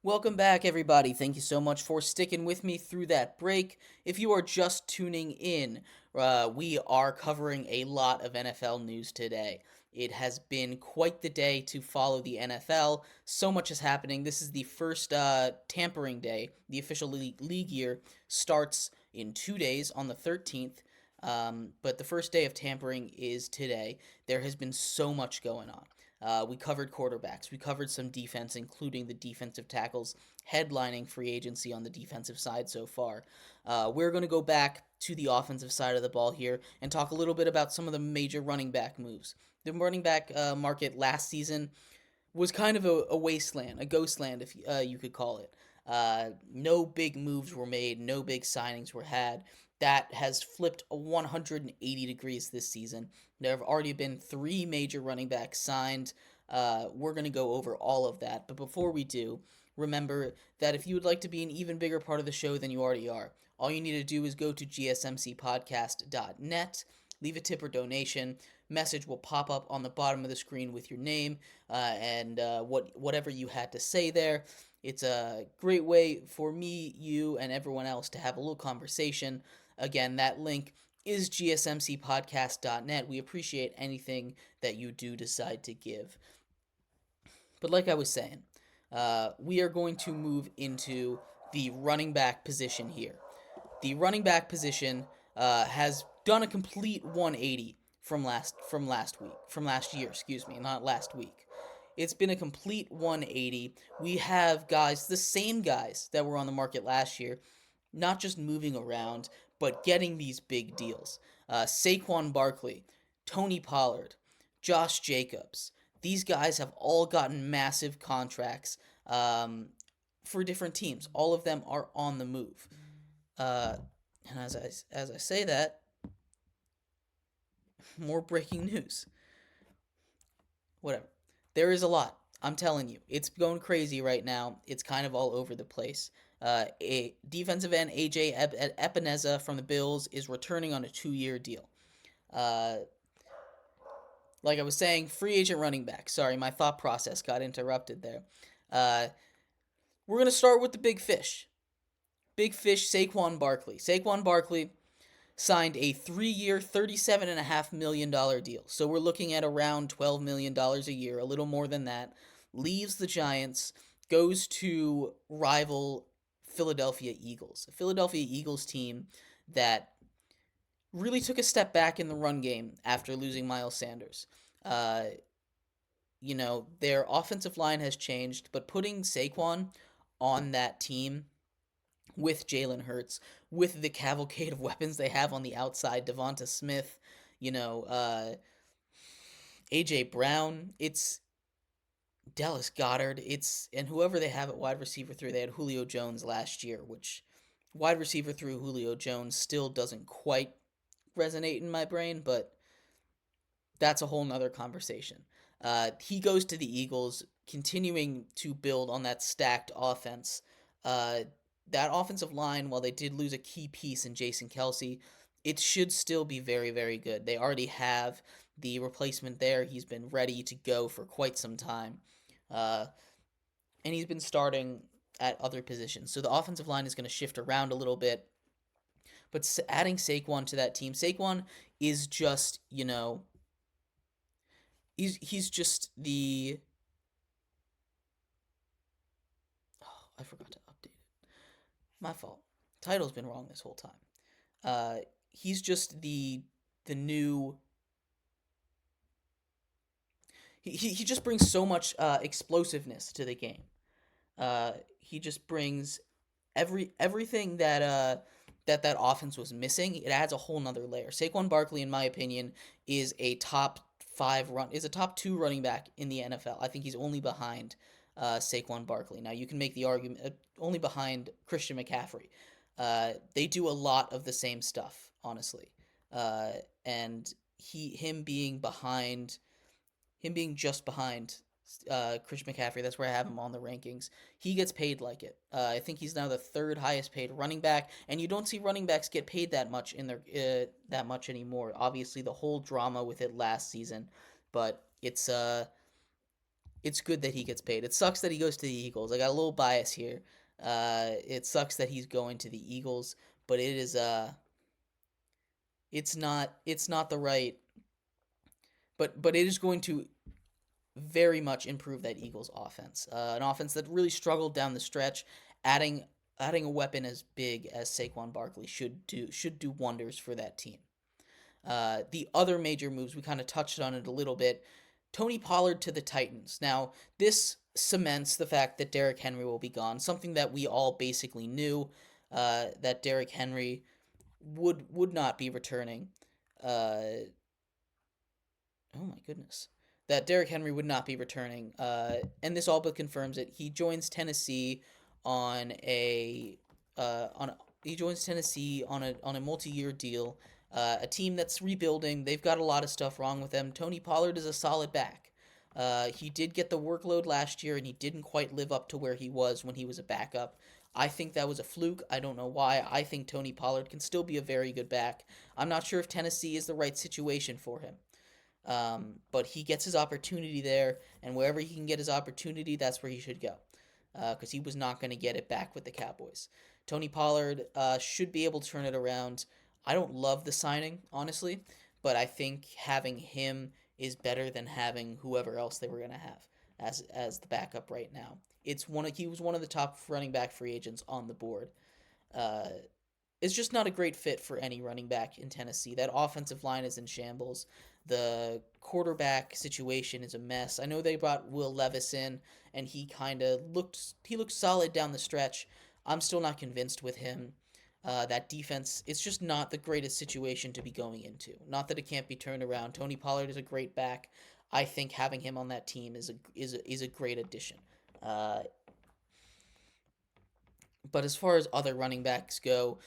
Welcome back, everybody. Thank you so much for sticking with me through that break. If you are just tuning in, we are covering a lot of NFL news today. It has been quite the day to follow the NFL. So much is happening. This is the first tampering day. The official league year starts in 2 days on the 13th. But the first day of tampering is today. There has been so much going on. We covered quarterbacks. We covered some defense, including the defensive tackles headlining free agency on the defensive side so far. We're going to go back to the offensive side of the ball here and talk a little bit about some of the major running back moves. The running back market last season was kind of a wasteland, a ghostland, if you could call it. No big moves were made, no big signings were had. That has flipped 180 degrees this season. There have already been three major running backs signed. We're going to go over all of that. But before we do, remember that if you would like to be an even bigger part of the show than you already are, all you need to do is go to gsmcpodcast.net, leave a tip or donation. Message will pop up on the bottom of the screen with your name and whatever you had to say there. It's a great way for me, you, and everyone else to have a little conversation. Again, that link is gsmcpodcast.net. We appreciate anything that you do decide to give. But like I was saying, we are going to move into the running back position here. The running back position has done a complete 180 from last year, excuse me, not last week. It's been a complete 180. We have guys, the same guys that were on the market last year, not just moving around, but getting these big deals. Saquon Barkley, Tony Pollard, Josh Jacobs. These guys have all gotten massive contracts for different teams. All of them are on the move. Uh, and as I say that, more breaking news. Whatever. There is a lot. I'm telling you, it's going crazy right now. It's kind of all over the place. A defensive end AJ Epineza from the Bills is returning on a 2-year deal. Uh, like I was saying, free agent running back. Sorry, my thought process got interrupted there. Uh, we're gonna start with the big fish. Big fish, Saquon Barkley. Saquon Barkley signed a 3-year, $37.5 million deal. So we're looking at around $12 million a year, a little more than that. Leaves the Giants, goes to rival Philadelphia Eagles. A Philadelphia Eagles team that really took a step back in the run game after losing Miles Sanders. Uh, their offensive line has changed, but putting Saquon on that team with Jalen Hurts, with the cavalcade of weapons they have on the outside, Devonta Smith, you know, uh, AJ Brown, it's Dallas Goedert, and whoever they have at wide receiver 3, they had Julio Jones last year, which wide receiver 3 Julio Jones still doesn't quite resonate in my brain, but that's a whole nother conversation. He goes to the Eagles, continuing to build on that stacked offense. Uh, that offensive line, while they did lose a key piece in Jason Kelsey, it should still be very, very good. They already have the replacement there. He's been ready to go for quite some time. Uh, and he's been starting at other positions. So the offensive line is going to shift around a little bit. But adding Saquon to that team, Saquon is just, he's just the. Oh, I forgot to update it. My fault. Title's been wrong this whole time. He's just the new. He just brings so much explosiveness to the game. He just brings everything that offense was missing. It adds a whole nother layer. Saquon Barkley, in my opinion, is a top 2 running back in the NFL. I think he's only behind Saquon Barkley. Now you can make the argument only behind Christian McCaffrey. They do a lot of the same stuff, honestly, and him being behind him being just behind Christian McCaffrey. That's where I have him on the rankings. He gets paid like it. I think he's now the third highest paid running back, and you don't see running backs get paid that much in their that much anymore. Obviously, the whole drama with it last season, but it's it's good that he gets paid. It sucks that he goes to the Eagles. I got a little bias here. It sucks that he's going to the Eagles, but it's not the right, but it is going to very much improve that Eagles offense. An offense that really struggled down the stretch. Adding adding a weapon as big as Saquon Barkley should do wonders for that team. The other major moves, we kind of touched on it a little bit. Tony Pollard to the Titans. Now, this cements the fact that Derrick Henry will be gone, something that we all basically knew, that Derrick Henry would not be returning. Uh, oh my goodness. That Derrick Henry would not be returning. And this all but confirms it. He joins Tennessee on a on he joins Tennessee on a multi-year deal. A team that's rebuilding. They've got a lot of stuff wrong with them. Tony Pollard is a solid back. He did get the workload last year, and he didn't quite live up to where he was when he was a backup. I think that was a fluke. I don't know why. I think Tony Pollard can still be a very good back. I'm not sure if Tennessee is the right situation for him. But he gets his opportunity there, and wherever he can get his opportunity, that's where he should go. Because he was not going to get it back with the Cowboys. Tony Pollard should be able to turn it around. I don't love the signing, honestly, but I think having him is better than having whoever else they were going to have as the backup right now. He was one of the top running back free agents on the board. Uh, it's just not a great fit for any running back in Tennessee. That offensive line is in shambles. The quarterback situation is a mess. I know they brought Will Levis in, and he looked solid down the stretch. I'm still not convinced with him. That defense, it's just not the greatest situation to be going into. Not that it can't be turned around. Tony Pollard is a great back. I think having him on that team is a great addition. Uh, but as far as other running backs go,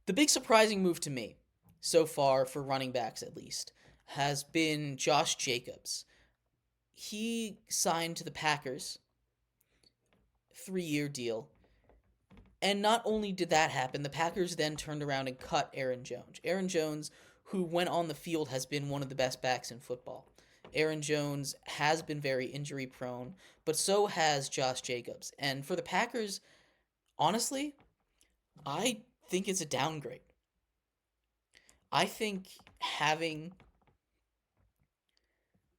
the big surprising move to me, so far for running backs at least, has been Josh Jacobs. He signed to the Packers, 3-year deal. And not only did that happen, the Packers then turned around and cut Aaron Jones. Aaron Jones, who went on the field, has been one of the best backs in football. Aaron Jones has been very injury prone, but so has Josh Jacobs. And for the Packers, honestly, I think it's a downgrade. I think having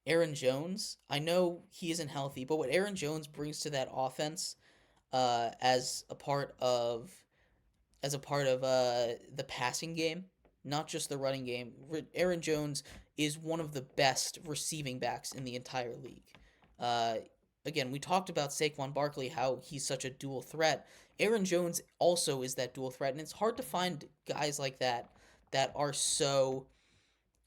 Aaron Jones, I know he isn't healthy, but what Aaron Jones brings to that offense, as a part of the passing game, not just the running game. Aaron Jones is one of the best receiving backs in the entire league. Uh, Again, we talked about Saquon Barkley, how he's such a dual threat. Aaron Jones also is that dual threat, and it's hard to find guys like that are so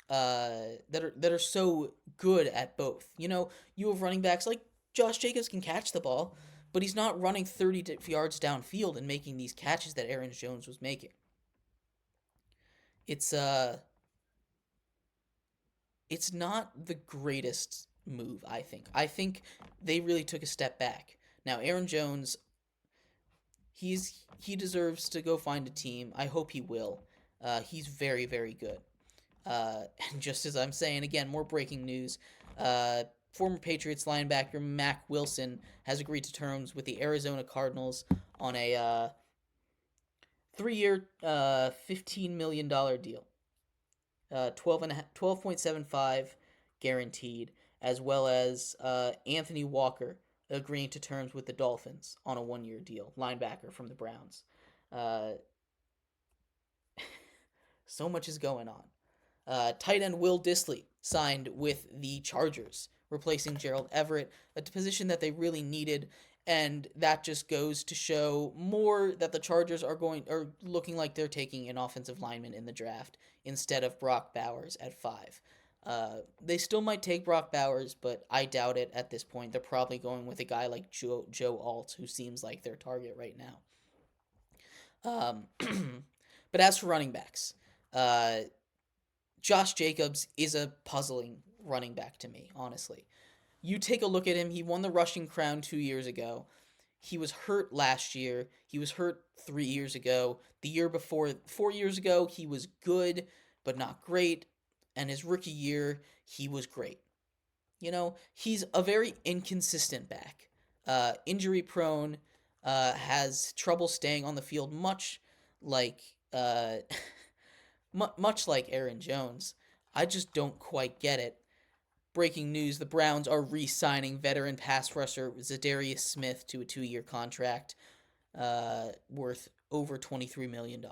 that are so good at both. You have running backs like Josh Jacobs can catch the ball, but he's not running 30 yards downfield and making these catches that Aaron Jones was making. It's it's not the greatest move, I think. I think they really took a step back. Now, Aaron Jones, he deserves to go find a team. I hope he will. He's very, very good. And just as I'm saying, again, more breaking news. Former Patriots linebacker Mack Wilson has agreed to terms with the Arizona Cardinals on a 3-year, $15 million deal. 12.75 guaranteed, as well as Anthony Walker agreeing to terms with the Dolphins on a 1-year deal, linebacker from the Browns. Uh, so much is going on. Tight end Will Dissly signed with the Chargers, replacing Gerald Everett, a position that they really needed, and that just goes to show more that the Chargers are looking like they're taking an offensive lineman in the draft instead of Brock Bowers at 5. They still might take Brock Bowers, but I doubt it at this point. They're probably going with a guy like Joe Alt, who seems like their target right now. But as for running backs, uh, Josh Jacobs is a puzzling running back to me, honestly. You take a look at him, he won the rushing crown 2 years ago. He was hurt last year. He was hurt 3 years ago. The year before, 4 years ago, he was good, but not great. And his rookie year, he was great. He's a very inconsistent back. Injury prone, has trouble staying on the field, like uh, much like Aaron Jones. I just don't quite get it. Breaking news: the Browns are re-signing veteran pass rusher Zadarius Smith to a 2-year contract, worth over $23 million.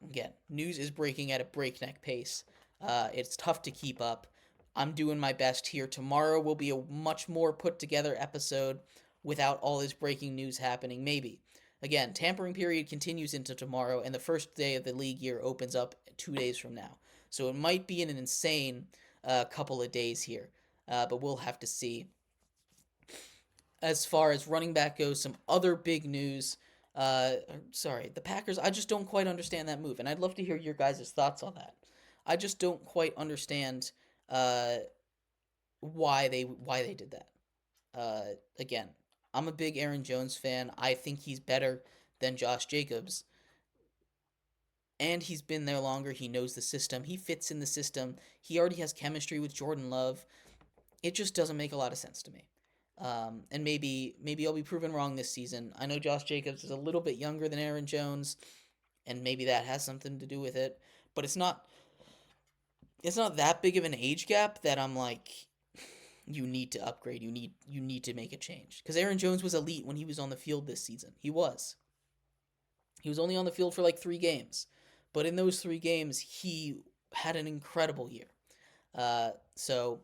Again, news is breaking at a breakneck pace. It's tough to keep up. I'm doing my best here. Tomorrow will be a much more put together episode without all this breaking news happening. Maybe. Again, tampering period continues into tomorrow, and the first day of the league year opens up 2 days from now. So it might be an insane couple of days here, but we'll have to see. As far as running back goes, some other big news. The Packers. I just don't quite understand that move, and I'd love to hear your guys' thoughts on that. I just don't quite understand uh, why they did that. Again, I'm a big Aaron Jones fan. I think he's better than Josh Jacobs, and he's been there longer. He knows the system. He fits in the system. He already has chemistry with Jordan Love. It just doesn't make a lot of sense to me. And maybe I'll be proven wrong this season. I know Josh Jacobs is a little bit younger than Aaron Jones, and maybe that has something to do with it. But it's not that big of an age gap that I'm like, you need to upgrade. You need to make a change, because Aaron Jones was elite when he was on the field this season. He was. He was only on the field for like 3 games, but in those 3 games he had an incredible year. So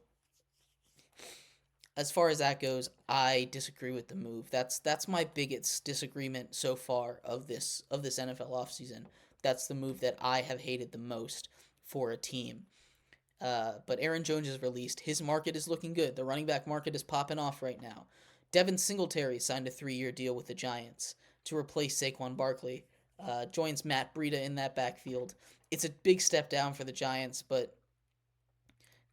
as far as that goes, I disagree with the move. That's my biggest disagreement so far of this NFL offseason. That's the move that I have hated the most for a team. But Aaron Jones is released. His market is looking good. The running back market is popping off right now. Devin Singletary signed a 3-year deal with the Giants to replace Saquon Barkley. Joins Matt Breida in that backfield. It's a big step down for the Giants, but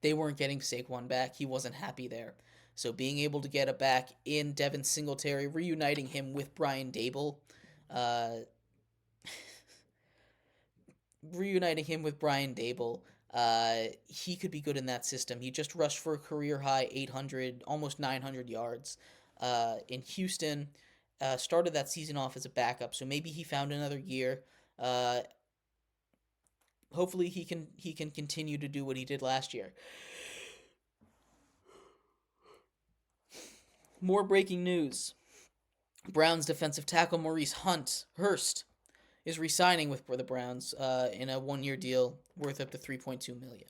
they weren't getting Saquon back. He wasn't happy there. So being able to get a back in Devin Singletary, reuniting him with Brian Dable, uh, he could be good in that system. He just rushed for a career high 800, almost 900 yards in Houston. Started that season off as a backup, so maybe he found another year. Uh, Hopefully he can continue to do what he did last year. More breaking news. Browns defensive tackle Maurice Hurst is re-signing with the Browns in a 1-year deal worth up to $3.2 million.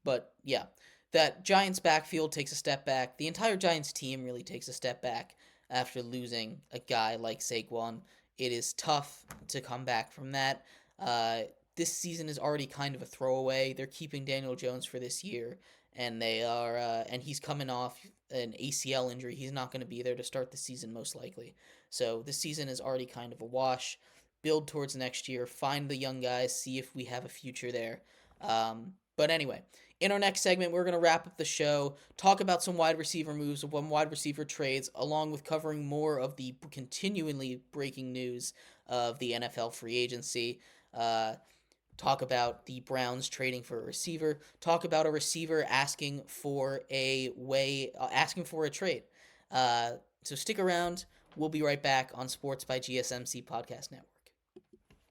But yeah, that Giants backfield takes a step back. The entire Giants team really takes a step back after losing a guy like Saquon. It is tough to come back from that. Uh, this season is already kind of a throwaway. They're keeping Daniel Jones for this year, and and he's coming off an ACL injury. He's not going to be there to start the season most likely. So this season is already kind of a wash. Build towards next year. Find the young guys. See if we have a future there. But anyway, in our next segment, we're going to wrap up the show, talk about some wide receiver moves, some wide receiver trades, along with covering more of the continually breaking news of the NFL free agency. Talk about the Browns trading for a receiver. Talk about a receiver asking for a trade. So stick around. We'll be right back on Sports by GSMC Podcast Network.